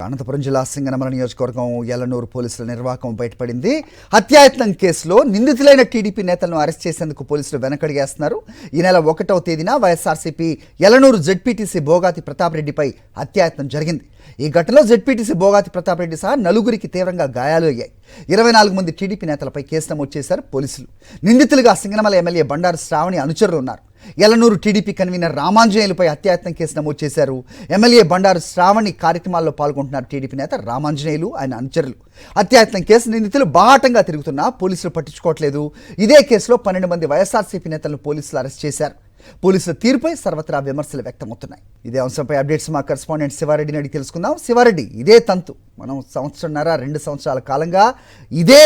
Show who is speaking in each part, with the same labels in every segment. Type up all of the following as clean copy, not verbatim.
Speaker 1: అనంతపురం జిల్లా సింగనమల నియోజకవర్గం యలనూరు పోలీసుల నిర్వాకం బయటపడింది. హత్యాయత్నం కేసులో నిందితులైన టీడీపీ నేతలను అరెస్ట్ చేసేందుకు పోలీసులు వెనకడిగేస్తున్నారు. ఈ నెల 1వ తేదీన వైఎస్ఆర్సీపీ యలనూరు జెడ్పీటీసీ బోగాతి ప్రతాప్ రెడ్డిపై హత్యాయత్నం జరిగింది. ఈ ఘటనలో జెడ్పీటీసీ బోగాతి ప్రతాప్ రెడ్డి సహా నలుగురికి తీవ్రంగా గాయాలు అయ్యాయి. 24 మంది టీడీపీ నేతలపై కేసు నమోదు చేశారు పోలీసులు. నిందితులుగా సింగనమల ఎమ్మెల్యే బండారు శ్రావణి అనుచరులు ఉన్నారు. యలనూరు టీడీపీ కన్వీనర్ రామాంజనేయులపై హత్యాయత్నం కేసు నమోదు చేశారు. ఎమ్మెల్యే బండారు శ్రావణి కార్యక్రమాల్లో పాల్గొంటున్నారు టీడీపీ నేత రామాంజనేయులు, ఆయన అనుచరులు. హత్యాయత్నం కేసు నిందితులు బాహాటంగా తిరుగుతున్నా పోలీసులు పట్టించుకోవట్లేదు. ఇదే కేసులో 12 మంది వైఎస్ఆర్సీపీ నేతలను పోలీసులు అరెస్ట్ చేశారు. పోలీసుల తీరుపై సర్వత్రా విమర్శలు వ్యక్తమవుతున్నాయి. ఇదే అంశంపై అప్డేట్స్ మా కరెస్పాండెంట్ శివారెడ్డిని అడిగి తెలుసుకుందాం. శివారెడ్డి, ఇదే తంతు మనం 2 సంవత్సరాల కాలంగా ఇదే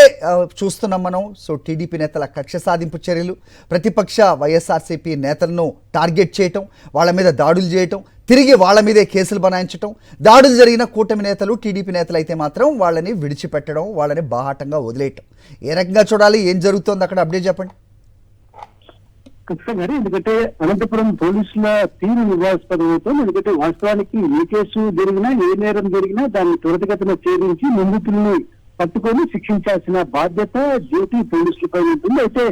Speaker 1: చూస్తున్నాం మనం. సో టీడీపీ నేతల కక్ష సాధింపు చర్యలు, ప్రతిపక్ష వైఎస్ఆర్సీపీ నేతలను టార్గెట్ చేయటం, వాళ్ళ మీద దాడులు చేయటం, తిరిగి వాళ్ళ మీదే కేసులు బనాయించటం, దాడులు జరిగిన కూటమి నేతలు టీడీపీ నేతలు అయితే మాత్రం వాళ్ళని విడిచిపెట్టడం, వాళ్ళని బాహాటంగా వదిలేయటం. ఏ రకంగా చూడాలి, ఏం జరుగుతోంది అక్కడ అప్డేట్ చెప్పండి.
Speaker 2: ఖచ్చితంగా, ఎందుకంటే అనంతపురం పోలీసుల తీరు వివాదాస్పదమవుతుంది. ఎందుకంటే వాస్తవానికి ఏ కేసు జరిగినా, ఏ నేరం జరిగినా దాన్ని త్వరితగతిన ఛేదించి నిందితుల్ని పట్టుకొని శిక్షించాల్సిన బాధ్యత డ్యూటీ పోలీసులపై ఉంటుంది. అయితే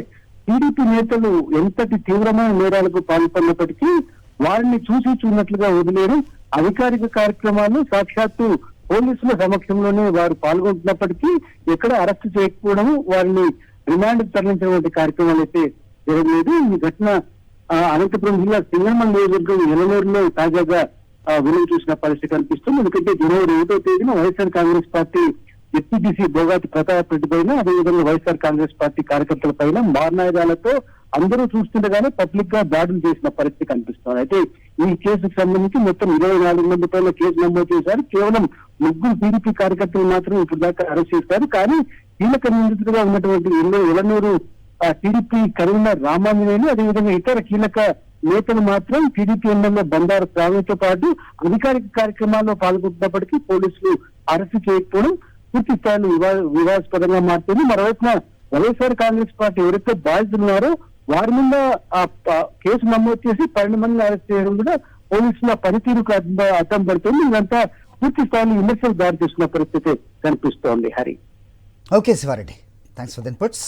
Speaker 2: టీడీపీ నేతలు ఎంతటి తీవ్రమైన నేరాలకు పాల్పడినప్పటికీ వారిని చూసినట్లుగా వదిలేరు. అధికారిక కార్యక్రమాలు సాక్షాత్తు పోలీసుల సమక్షంలోనే వారు పాల్గొంటున్నప్పటికీ ఎక్కడ అరెస్టు చేయకపోవడం, వారిని రిమాండ్ తరలించినటువంటి కార్యక్రమాలు అయితే జరగలేదు. ఈ ఘటన అనంతపురం జిల్లా సింగనమల నియోజకవర్గం యలనూరులో తాజాగా వెలుగు చూసిన పరిస్థితి కనిపిస్తుంది. ఎందుకంటే జనవరి 1వ తేదీన వైఎస్ఆర్ కాంగ్రెస్ పార్టీ జెడ్పీటీసీ బోగాతి ప్రతాప్ రెడ్డి పైన, అదేవిధంగా వైఎస్ఆర్ కాంగ్రెస్ పార్టీ కార్యకర్తల పైన మారణాయుధాలతో అందరూ చూస్తుండగానే పబ్లిక్ గా దాడులు చేసిన పరిస్థితి కనిపిస్తుంది. అయితే ఈ కేసుకు సంబంధించి మొత్తం 24 మంది పైన కేసు నమోదు చేశారు. కేవలం 3 టీడీపీ కార్యకర్తలు మాత్రం ఇప్పుడు దాకా అరెస్ట్ చేశారు. కానీ కీలక నిందితులుగా ఉన్నటువంటి యలనూరు టీడీపీ కన్వీనర్ రామాంజనేయులు, అదేవిధంగా ఇతర కీలక నేతలు మాత్రం టీడీపీ ఎమ్మెల్యే బండారు శ్రావణితో పాటు అధికారిక కార్యక్రమాల్లో పాల్గొంటున్నప్పటికీ పోలీసులు అరెస్టు చేయకపోవడం పూర్తి స్థాయిలో వివాదాస్పదంగా మారుతుంది. మరోవైపున వైఎస్ఆర్ కాంగ్రెస్ పార్టీ ఎవరైతే బాధితున్నారో వారి మీద కేసు నమోదు చేసి 12 మందిని అరెస్ట్ చేయడం కూడా పోలీసుల పనితీరుకు అడ్డం పడుతుంది. ఇదంతా పూర్తి స్థాయిలో విమర్శలు దారి చేస్తున్న పరిస్థితి కనిపిస్తోంది. Hari.
Speaker 1: Okay Siva Reddy, thanks for the inputs.